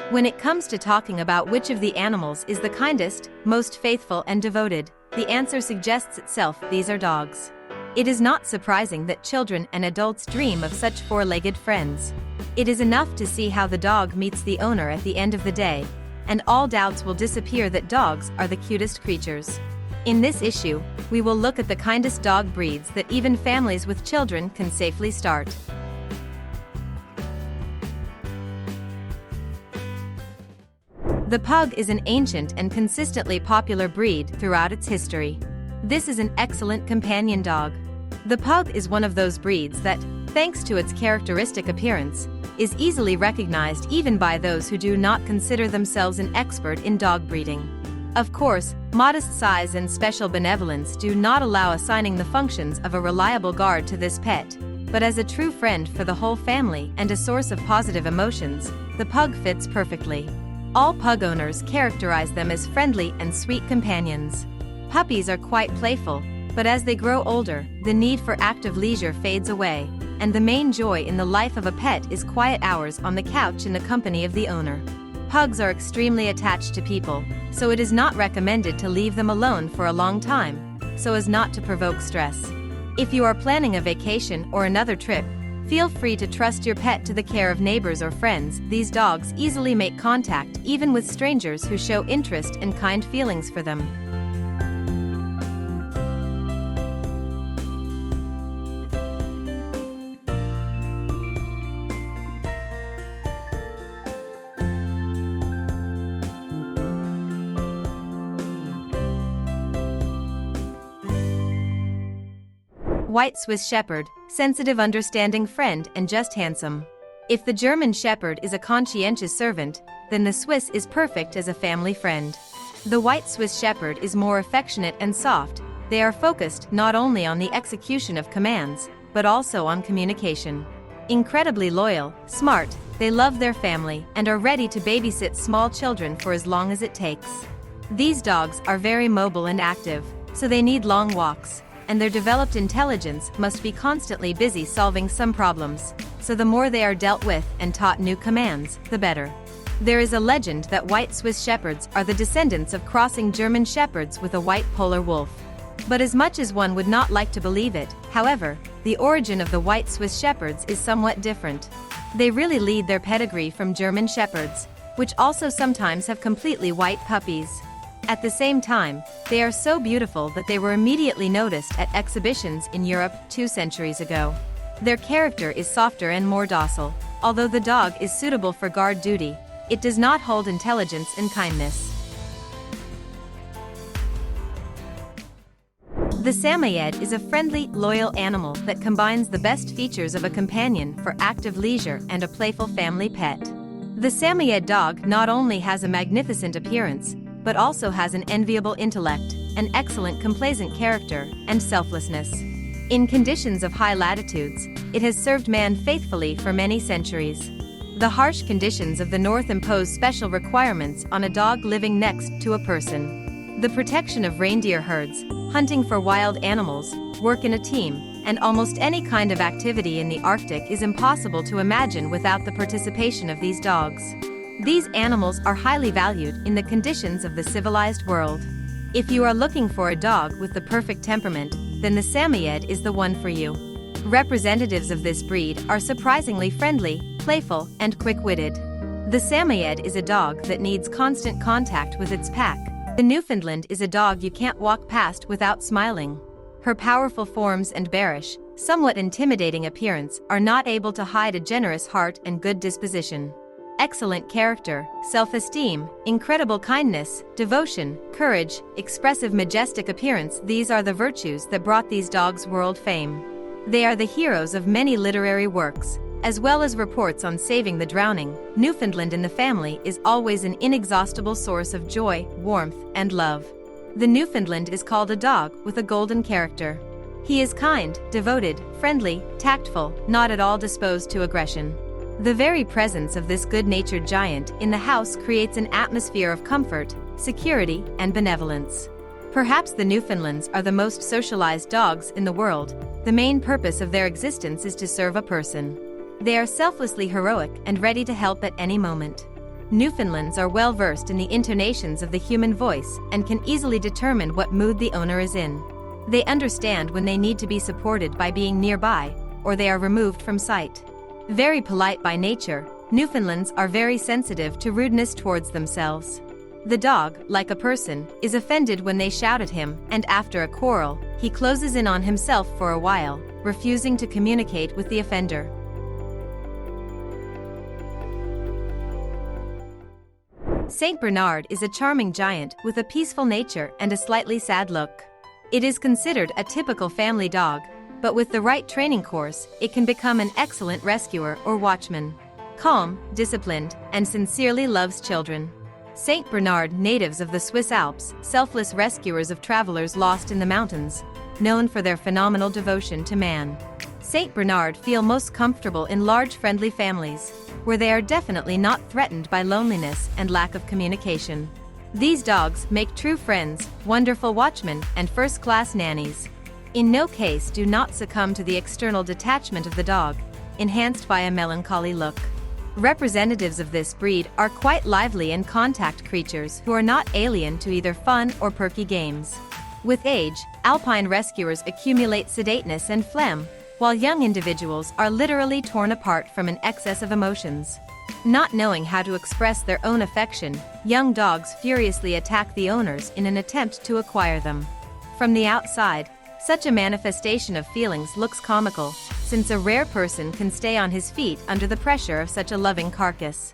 When it comes to talking about which of the animals is the kindest, most faithful and devoted, the answer suggests itself: these are dogs. It is not surprising that children and adults dream of such four-legged friends. It is enough to see how the dog meets the owner at the end of the day, and all doubts will disappear that dogs are the cutest creatures. In this issue, we will look at the kindest dog breeds that even families with children can safely start. The Pug is an ancient and consistently popular breed throughout its history. This is an excellent companion dog. The Pug is one of those breeds that, thanks to its characteristic appearance, is easily recognized even by those who do not consider themselves an expert in dog breeding. Of course, modest size and special benevolence do not allow assigning the functions of a reliable guard to this pet, but as a true friend for the whole family and a source of positive emotions, the Pug fits perfectly. All Pug owners characterize them as friendly and sweet companions. Puppies are quite playful, but as they grow older, the need for active leisure fades away, and the main joy in the life of a pet is quiet hours on the couch in the company of the owner. Pugs are extremely attached to people, so it is not recommended to leave them alone for a long time, so as not to provoke stress. If you are planning a vacation or another trip, feel free to trust your pet to the care of neighbors or friends. These dogs easily make contact even with strangers who show interest and kind feelings for them. White Swiss Shepherd, sensitive, understanding friend and just handsome. If the German Shepherd is a conscientious servant, then the Swiss is perfect as a family friend. The White Swiss Shepherd is more affectionate and soft. They are focused not only on the execution of commands, but also on communication. Incredibly loyal, smart, they love their family and are ready to babysit small children for as long as it takes. These dogs are very mobile and active, so they need long walks, and their developed intelligence must be constantly busy solving some problems, so the more they are dealt with and taught new commands, the better. There is a legend that White Swiss Shepherds are the descendants of crossing German Shepherds with a white polar wolf. But as much as one would not like to believe it, however, the origin of the White Swiss Shepherds is somewhat different. They really lead their pedigree from German Shepherds, which also sometimes have completely white puppies. At the same time, they are so beautiful that they were immediately noticed at exhibitions in Europe 2 centuries ago. Their character is softer and more docile. Although the dog is suitable for guard duty, it does not hold intelligence and kindness. The Samoyed is a friendly, loyal animal that combines the best features of a companion for active leisure and a playful family pet. The Samoyed dog not only has a magnificent appearance, but also has an enviable intellect, an excellent complacent character, and selflessness. In conditions of high latitudes, it has served man faithfully for many centuries. The harsh conditions of the north impose special requirements on a dog living next to a person. The protection of reindeer herds, hunting for wild animals, work in a team, and almost any kind of activity in the Arctic is impossible to imagine without the participation of these dogs. These animals are highly valued in the conditions of the civilized world. If you are looking for a dog with the perfect temperament, then the Samoyed is the one for you. Representatives of this breed are surprisingly friendly, playful, and quick-witted. The Samoyed is a dog that needs constant contact with its pack. The Newfoundland is a dog you can't walk past without smiling. Her powerful forms and bearish, somewhat intimidating appearance are not able to hide a generous heart and good disposition. Excellent character, self-esteem, incredible kindness, devotion, courage, expressive majestic appearance, these are the virtues that brought these dogs world fame. They are the heroes of many literary works, as well as reports on saving the drowning. Newfoundland in the family is always an inexhaustible source of joy, warmth, and love. The Newfoundland is called a dog with a golden character. He is kind, devoted, friendly, tactful, not at all disposed to aggression. The very presence of this good-natured giant in the house creates an atmosphere of comfort, security, and benevolence. Perhaps the Newfoundlands are the most socialized dogs in the world. The main purpose of their existence is to serve a person. They are selflessly heroic and ready to help at any moment. Newfoundlands are well versed in the intonations of the human voice and can easily determine what mood the owner is in. They understand when they need to be supported by being nearby, or they are removed from sight. Very polite by nature, Newfoundlands are very sensitive to rudeness towards themselves. The dog, like a person, is offended when they shout at him, and after a quarrel, he closes in on himself for a while, refusing to communicate with the offender. Saint Bernard is a charming giant with a peaceful nature and a slightly sad look. It is considered a typical family dog, but with the right training course, it can become an excellent rescuer or watchman. Calm, disciplined, and sincerely loves children. Saint Bernard, natives of the Swiss Alps, selfless rescuers of travelers lost in the mountains, known for their phenomenal devotion to man. Saint Bernard feel most comfortable in large friendly families, where they are definitely not threatened by loneliness and lack of communication. These dogs make true friends, wonderful watchmen, and first-class nannies. In no case do not succumb to the external detachment of the dog, enhanced by a melancholy look. Representatives of this breed are quite lively and contact creatures who are not alien to either fun or perky games. With age, alpine rescuers accumulate sedateness and phlegm, while young individuals are literally torn apart from an excess of emotions. Not knowing how to express their own affection, young dogs furiously attack the owners in an attempt to acquire them. From the outside, such a manifestation of feelings looks comical, since a rare person can stay on his feet under the pressure of such a loving carcass.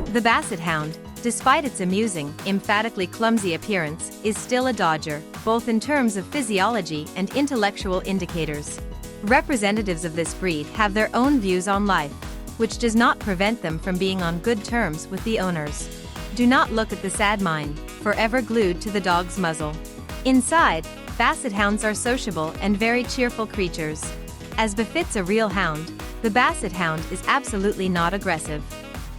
The Basset Hound, despite its amusing, emphatically clumsy appearance, is still a dodger, both in terms of physiology and intellectual indicators. Representatives of this breed have their own views on life, which does not prevent them from being on good terms with the owners. Do not look at the sad mine, forever glued to the dog's muzzle. Inside, Basset Hounds are sociable and very cheerful creatures. As befits a real hound, the Basset Hound is absolutely not aggressive.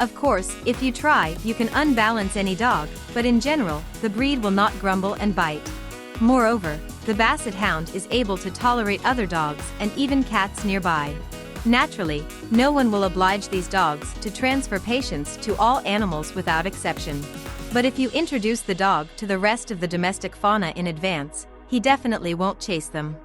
Of course, if you try, you can unbalance any dog, but in general, the breed will not grumble and bite. Moreover, the Basset Hound is able to tolerate other dogs and even cats nearby. Naturally, no one will oblige these dogs to transfer patience to all animals without exception. But if you introduce the dog to the rest of the domestic fauna in advance, he definitely won't chase them.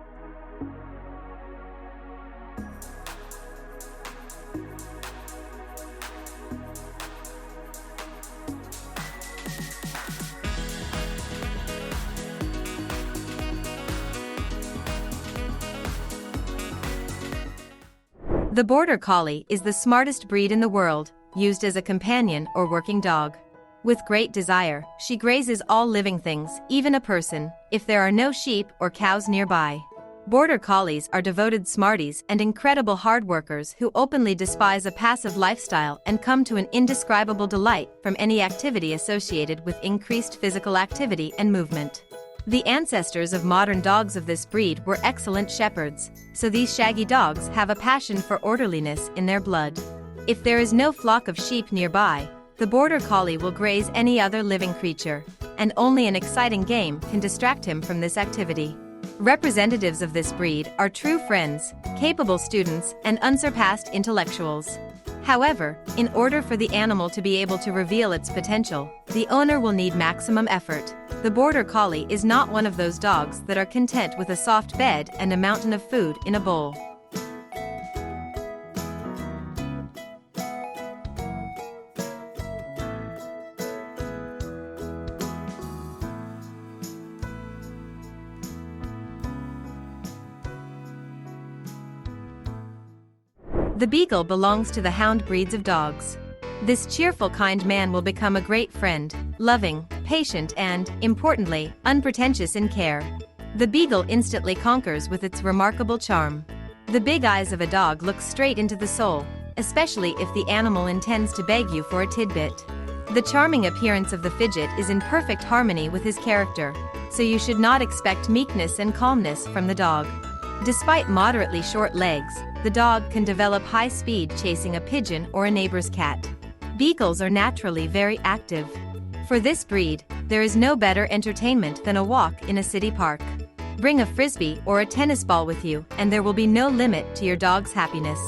The Border Collie is the smartest breed in the world, used as a companion or working dog. With great desire, she grazes all living things, even a person, if there are no sheep or cows nearby. Border Collies are devoted smarties and incredible hard workers who openly despise a passive lifestyle and come to an indescribable delight from any activity associated with increased physical activity and movement. The ancestors of modern dogs of this breed were excellent shepherds, so these shaggy dogs have a passion for orderliness in their blood. If there is no flock of sheep nearby, the Border Collie will graze any other living creature, and only an exciting game can distract him from this activity. Representatives of this breed are true friends, capable students, and unsurpassed intellectuals. However, in order for the animal to be able to reveal its potential, the owner will need maximum effort. The Border Collie is not one of those dogs that are content with a soft bed and a mountain of food in a bowl. The Beagle belongs to the hound breeds of dogs. This cheerful, kind man will become a great friend, loving, patient and, importantly, unpretentious in care. The Beagle instantly conquers with its remarkable charm. The big eyes of a dog look straight into the soul, especially if the animal intends to beg you for a tidbit. The charming appearance of the fidget is in perfect harmony with his character, so you should not expect meekness and calmness from the dog. Despite moderately short legs, the dog can develop high speed chasing a pigeon or a neighbor's cat. Beagles are naturally very active. For this breed, there is no better entertainment than a walk in a city park. Bring a frisbee or a tennis ball with you, and there will be no limit to your dog's happiness.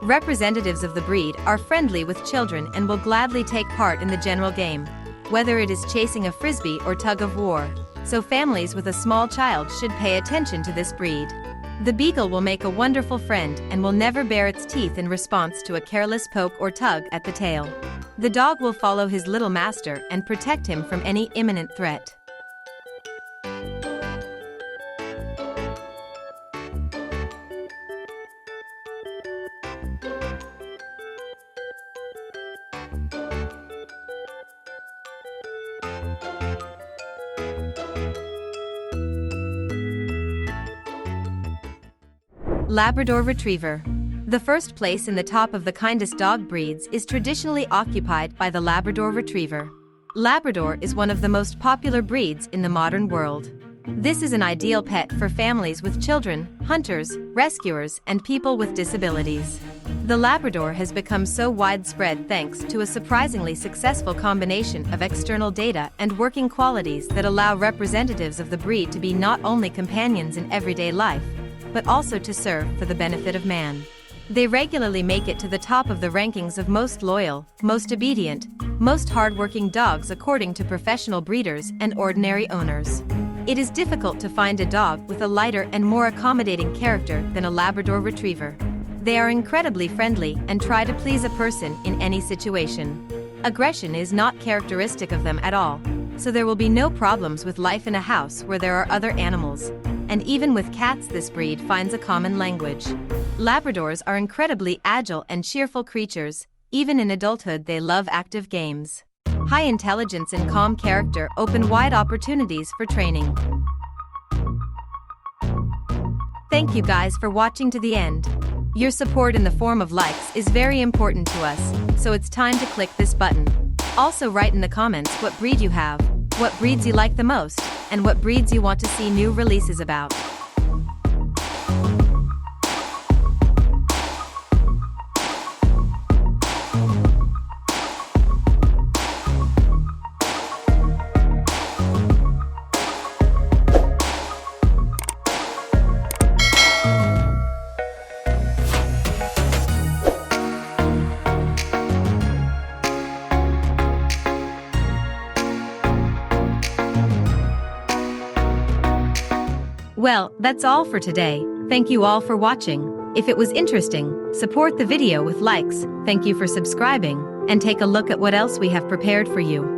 Representatives of the breed are friendly with children and will gladly take part in the general game, whether it is chasing a frisbee or tug of war, so families with a small child should pay attention to this breed. The Beagle will make a wonderful friend and will never bare its teeth in response to a careless poke or tug at the tail. The dog will follow his little master and protect him from any imminent threat. Labrador Retriever. The first place in the top of the kindest dog breeds is traditionally occupied by the Labrador Retriever. Labrador is one of the most popular breeds in the modern world. This is an ideal pet for families with children, hunters, rescuers, and people with disabilities. The Labrador has become so widespread thanks to a surprisingly successful combination of external data and working qualities that allow representatives of the breed to be not only companions in everyday life, but also to serve for the benefit of man. They regularly make it to the top of the rankings of most loyal, most obedient, most hardworking dogs according to professional breeders and ordinary owners. It is difficult to find a dog with a lighter and more accommodating character than a Labrador Retriever. They are incredibly friendly and try to please a person in any situation. Aggression is not characteristic of them at all, so there will be no problems with life in a house where there are other animals. And even with cats, this breed finds a common language. Labradors are incredibly agile and cheerful creatures. Even in adulthood, they love active games. High intelligence and calm character open wide opportunities for training. Thank you guys for watching to the end. Your support in the form of likes is very important to us, so it's time to click this button. Also write in the comments what breed you have, what breeds you like the most, and what breeds you want to see new releases about. Well, that's all for today. Thank you all for watching. If it was interesting, support the video with likes. Thank you for subscribing, and take a look at what else we have prepared for you.